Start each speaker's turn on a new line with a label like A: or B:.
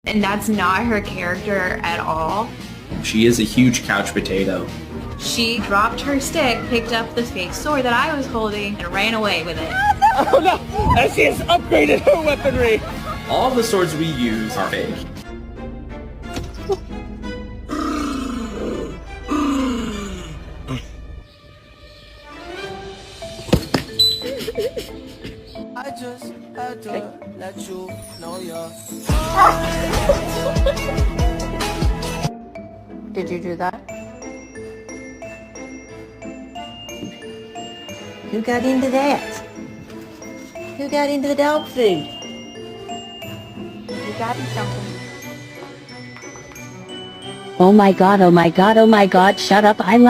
A: And that's not her character at all.
B: She is a huge couch potato.
A: She dropped her stick, picked up the fake sword that I was holding, and ran away with it.
C: Oh no! And she has upgraded her weaponry!
B: All the swords we use are fake.
D: I just had to let you know you're.
E: Did you do that?
F: Who got into that? Who got into the dog food?
E: You got something.
G: Oh my god, oh my god, oh my god, shut up, I love